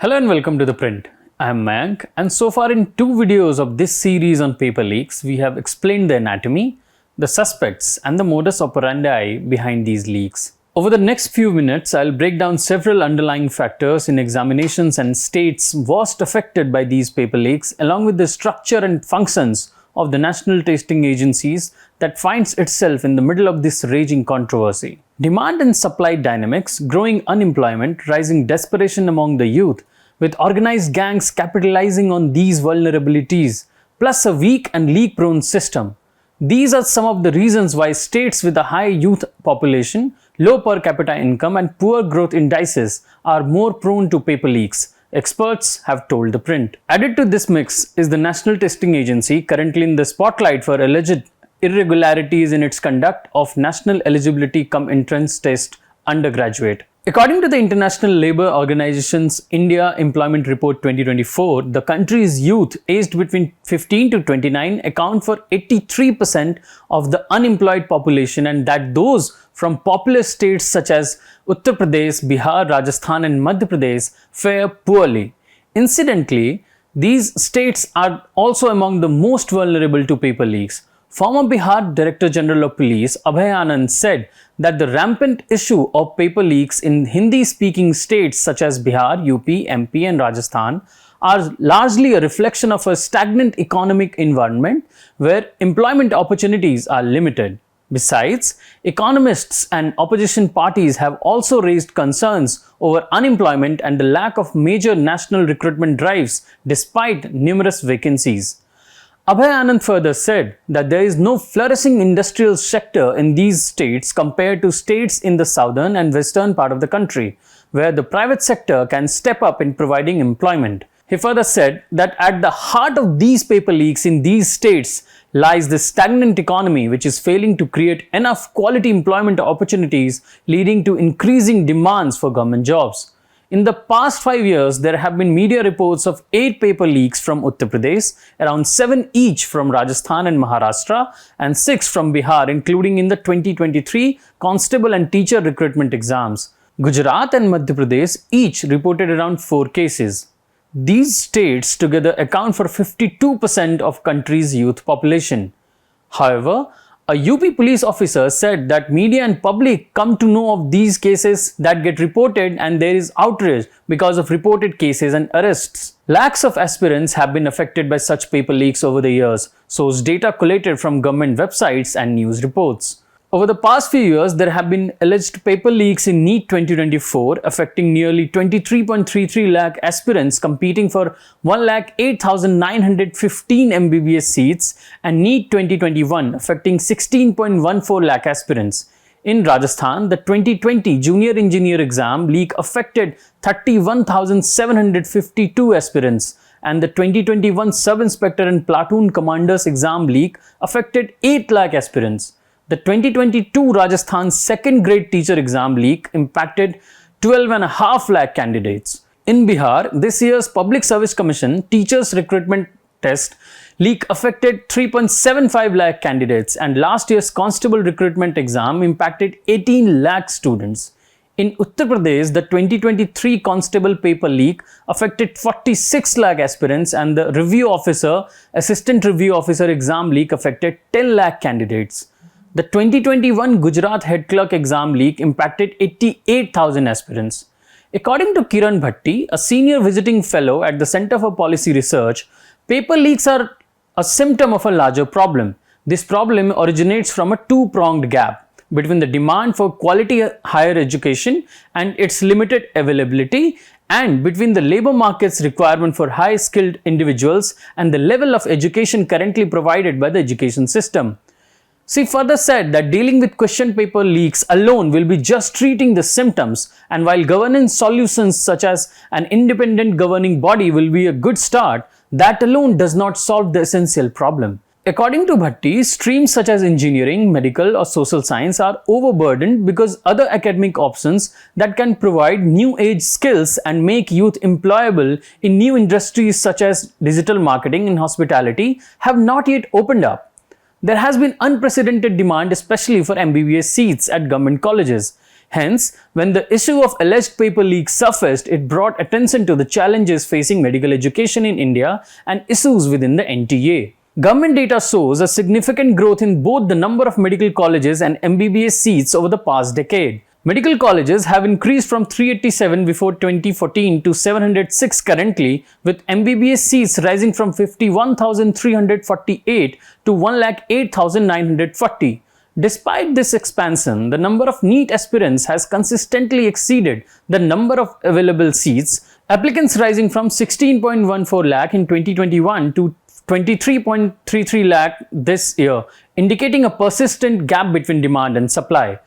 Hello and welcome to The Print. I am Mayank, and so far in two videos of this series on paper leaks, we have explained the anatomy, the suspects and the modus operandi behind these leaks. Over the next few minutes, I'll break down several underlying factors in examinations and states most affected by these paper leaks, along with the structure and functions of the national testing agencies that finds itself in the middle of this raging controversy. Demand and supply dynamics, growing unemployment, rising desperation among the youth, with organized gangs capitalizing on these vulnerabilities, plus a weak and leak-prone system. These are some of the reasons why states with a high youth population, low per capita income and poor growth indices are more prone to paper leaks, experts have told The Print. Added to this mix is the National Testing Agency, currently in the spotlight for alleged irregularities in its conduct of National Eligibility cum Entrance Test undergraduate. According to the International Labour Organization's India Employment Report 2024, the country's youth aged between 15 to 29 account for 83% of the unemployed population, and that those from populous states such as Uttar Pradesh, Bihar, Rajasthan and Madhya Pradesh fare poorly. Incidentally, these states are also among the most vulnerable to paper leaks. Former Bihar Director General of Police Abhay Anand said that the rampant issue of paper leaks in Hindi-speaking states such as Bihar, UP, MP and Rajasthan are largely a reflection of a stagnant economic environment where employment opportunities are limited. Besides, economists and opposition parties have also raised concerns over unemployment and the lack of major national recruitment drives despite numerous vacancies. Abhay Anand further said that there is no flourishing industrial sector in these states compared to states in the southern and western part of the country, where the private sector can step up in providing employment. He further said that at the heart of these paper leaks in these states lies the stagnant economy, which is failing to create enough quality employment opportunities, leading to increasing demands for government jobs. In the past 5 years, there have been media reports of 8 paper leaks from Uttar Pradesh, around 7 each from Rajasthan and Maharashtra, and 6 from Bihar, including in the 2023 constable and teacher recruitment exams. Gujarat and Madhya Pradesh each reported around 4 cases. These states together account for 52% of country's youth population. However, a UP police officer said that media and public come to know of these cases that get reported and there is outrage because of reported cases and arrests. Lakhs of aspirants have been affected by such paper leaks over the years, source data collated from government websites and news reports. Over the past few years, there have been alleged paper leaks in NEET 2024 affecting nearly 23.33 lakh aspirants competing for 1,08,915 MBBS seats, and NEET 2021 affecting 16.14 lakh aspirants. In Rajasthan, the 2020 Junior Engineer exam leak affected 31,752 aspirants, and the 2021 Sub-Inspector and Platoon Commanders exam leak affected 8 lakh aspirants. The 2022 Rajasthan second grade teacher exam leak impacted 12.5 lakh candidates. In Bihar, this year's Public Service Commission teachers recruitment test leak affected 3.75 lakh candidates, and last year's constable recruitment exam impacted 18 lakh students. In Uttar Pradesh, the 2023 constable paper leak affected 46 lakh aspirants, and the assistant review officer exam leak affected 10 lakh candidates. The 2021 Gujarat head clerk exam leak impacted 88,000 aspirants. According to Kiran Bhatti, a senior visiting fellow at the Center for Policy Research, paper leaks are a symptom of a larger problem. This problem originates from a two-pronged gap between the demand for quality higher education and its limited availability, and between the labor market's requirement for high-skilled individuals and the level of education currently provided by the education system. She further said that dealing with question paper leaks alone will be just treating the symptoms, and while governance solutions such as an independent governing body will be a good start, that alone does not solve the essential problem. According to Bhatti, streams such as engineering, medical or social science are overburdened because other academic options that can provide new age skills and make youth employable in new industries such as digital marketing and hospitality have not yet opened up. There has been unprecedented demand, especially for MBBS seats at government colleges. Hence, when the issue of alleged paper leaks surfaced, it brought attention to the challenges facing medical education in India and issues within the NTA. Government data shows a significant growth in both the number of medical colleges and MBBS seats over the past decade. Medical colleges have increased from 387 before 2014 to 706 currently, with MBBS seats rising from 51,348 to 108,940. Despite this expansion, the number of NEET aspirants has consistently exceeded the number of available seats, applicants rising from 16.14 lakh in 2021 to 23.33 lakh this year, indicating a persistent gap between demand and supply.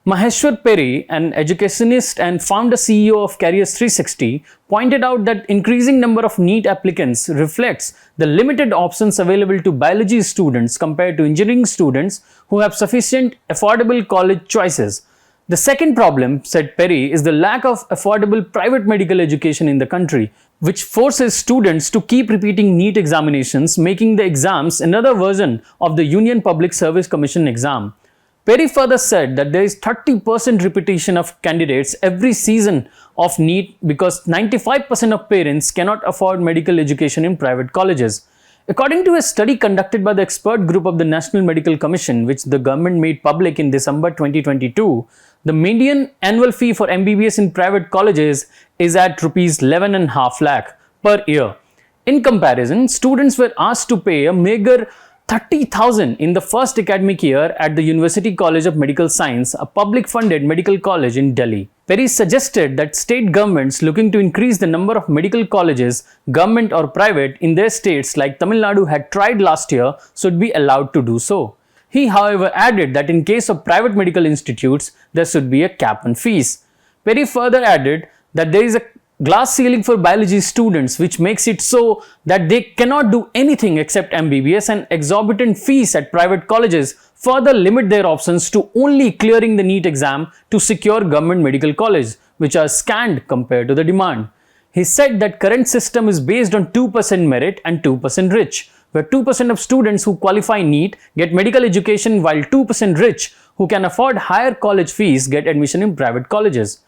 Maheshwar Perry, an educationist and founder CEO of Careers 360, pointed out that increasing number of NEET applicants reflects the limited options available to biology students compared to engineering students who have sufficient affordable college choices. The second problem, said Perry, is the lack of affordable private medical education in the country, which forces students to keep repeating NEET examinations, making the exams another version of the Union Public Service Commission exam. Perry further said that there is 30% repetition of candidates every season of NEET because 95% of parents cannot afford medical education in private colleges. According to a study conducted by the expert group of the National Medical Commission, which the government made public in December 2022, the median annual fee for MBBS in private colleges is at Rs 11.5 lakh per year. In comparison, students were asked to pay a meager 30,000 in the first academic year at the University College of Medical Science, a public-funded medical college in Delhi. Perry suggested that state governments looking to increase the number of medical colleges, government or private, in their states like Tamil Nadu had tried last year should be allowed to do so. He, however, added that in case of private medical institutes, there should be a cap on fees. Perry further added that there is a glass ceiling for biology students, which makes it so that they cannot do anything except MBBS, and exorbitant fees at private colleges further limit their options to only clearing the NEET exam to secure government medical college, which are scant compared to the demand. He said that current system is based on 2% merit and 2% rich, where 2% of students who qualify NEET get medical education while 2% rich who can afford higher college fees get admission in private colleges.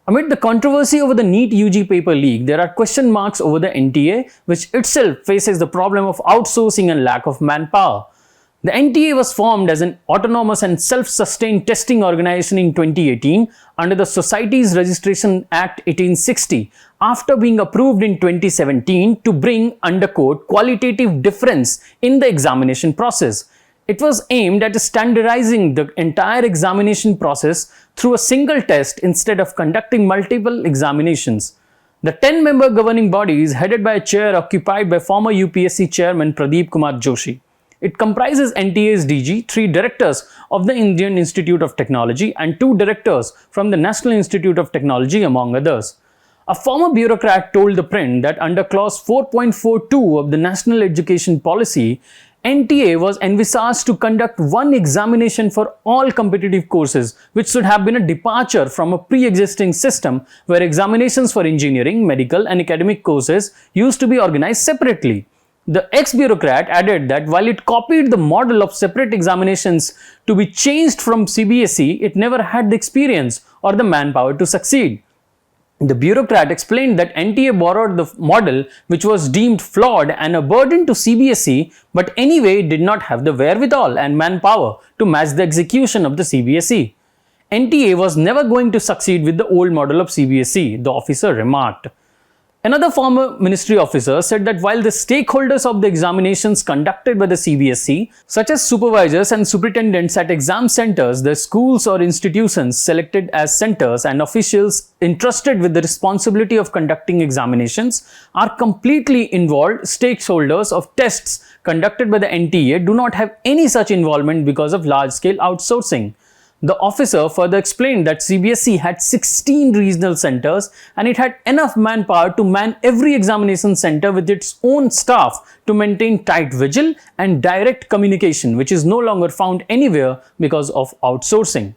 Amid the controversy over the NEET UG paper leak, there are question marks over the NTA, which itself faces the problem of outsourcing and lack of manpower. The NTA was formed as an autonomous and self-sustained testing organization in 2018 under the Societies Registration Act 1860, after being approved in 2017 to bring, underquote, qualitative difference in the examination process. It was aimed at standardizing the entire examination process through a single test instead of conducting multiple examinations. The 10-member governing body is headed by a chair occupied by former UPSC chairman Pradeep Kumar Joshi. It comprises NTA's DG, 3 directors of the Indian Institute of Technology, and 2 directors from the National Institute of Technology, among others. A former bureaucrat told the Print that under clause 4.42 of the National Education Policy, NTA was envisaged to conduct one examination for all competitive courses, which should have been a departure from a pre-existing system where examinations for engineering, medical and academic courses used to be organized separately. The ex-bureaucrat added that while it copied the model of separate examinations to be changed from CBSE, it never had the experience or the manpower to succeed. The bureaucrat explained that NTA borrowed the model which was deemed flawed and a burden to CBSE, but anyway did not have the wherewithal and manpower to match the execution of the CBSE. NTA was never going to succeed with the old model of CBSE, the officer remarked. Another former ministry officer said that while the stakeholders of the examinations conducted by the CBSE, such as supervisors and superintendents at exam centers, the schools or institutions selected as centers, and officials entrusted with the responsibility of conducting examinations, are completely involved, stakeholders of tests conducted by the NTA do not have any such involvement because of large-scale outsourcing. The officer further explained that CBSE had 16 regional centers and it had enough manpower to man every examination center with its own staff to maintain tight vigil and direct communication, which is no longer found anywhere because of outsourcing.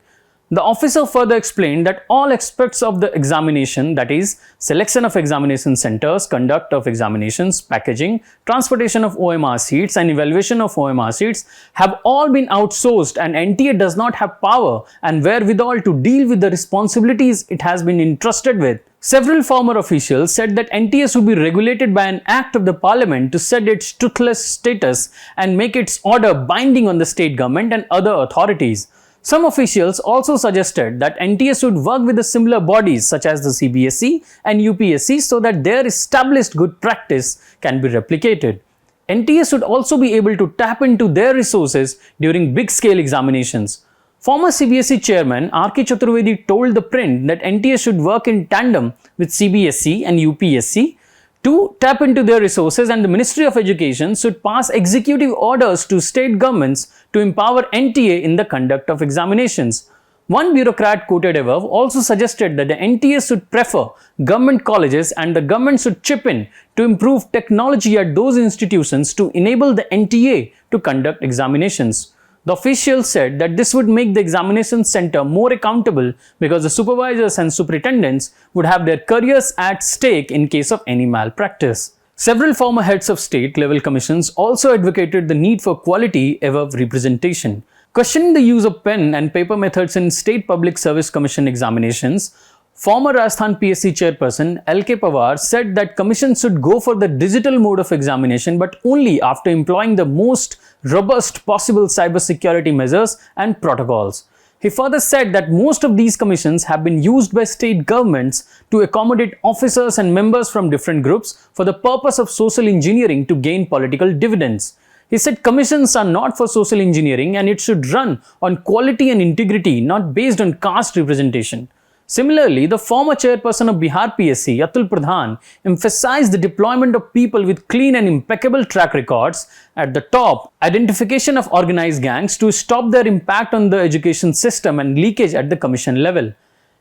The officer further explained that all aspects of the examination, that is, selection of examination centers, conduct of examinations, packaging, transportation of OMR seats, and evaluation of OMR seats, have all been outsourced, and NTA does not have power and wherewithal to deal with the responsibilities it has been entrusted with. Several former officials said that NTA should be regulated by an act of the parliament to set its toothless status and make its order binding on the state government and other authorities. Some officials also suggested that NTA should work with the similar bodies such as the CBSE and UPSC so that their established good practice can be replicated. NTA should also be able to tap into their resources during big-scale examinations. Former CBSE chairman R.K. Chaturvedi told The Print that NTA should work in tandem with CBSE and UPSC to tap into their resources, and the Ministry of Education should pass executive orders to state governments to empower NTA in the conduct of examinations. One bureaucrat quoted above also suggested that the NTA should prefer government colleges and the government should chip in to improve technology at those institutions to enable the NTA to conduct examinations. The official said that this would make the examination center more accountable because the supervisors and superintendents would have their careers at stake in case of any malpractice. Several former heads of state-level commissions also advocated the need for quality above representation. Questioning the use of pen and paper methods in State Public Service Commission examinations, former Rajasthan PSC chairperson L.K. Pawar said that commission should go for the digital mode of examination, but only after employing the most robust possible cybersecurity measures and protocols. He further said that most of these commissions have been used by state governments to accommodate officers and members from different groups for the purpose of social engineering to gain political dividends. He said commissions are not for social engineering and it should run on quality and integrity, not based on caste representation. Similarly, the former chairperson of Bihar PSC, Atul Pradhan, emphasized the deployment of people with clean and impeccable track records at the top, identification of organized gangs to stop their impact on the education system, and leakage at the commission level.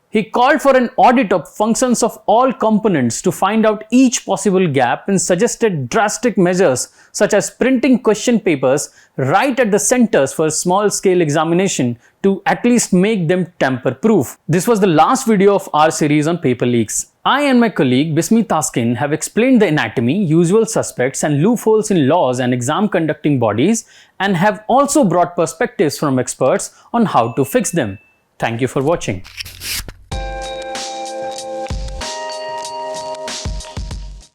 He called for an audit of functions of all components to find out each possible gap and suggested drastic measures such as printing question papers right at the centers for small-scale examination to at least make them tamper-proof. This was the last video of our series on paper leaks. I and my colleague Bismi Taskin have explained the anatomy, usual suspects and loopholes in laws and exam conducting bodies, and have also brought perspectives from experts on how to fix them. Thank you for watching.